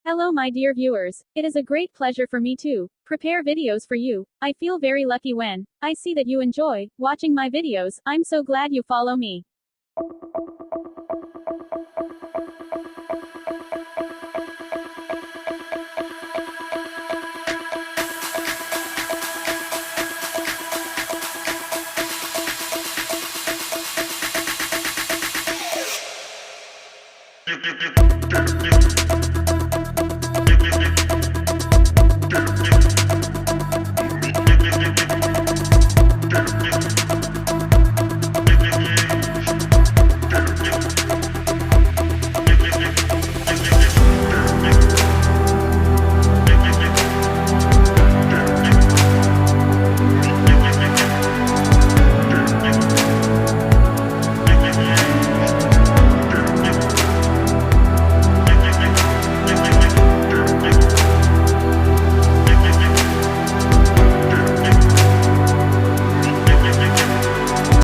Hello my dear viewers, it is a great pleasure for me to prepare videos for you. I feel very lucky when I see that you enjoy watching my videos. I'm so glad you follow me. You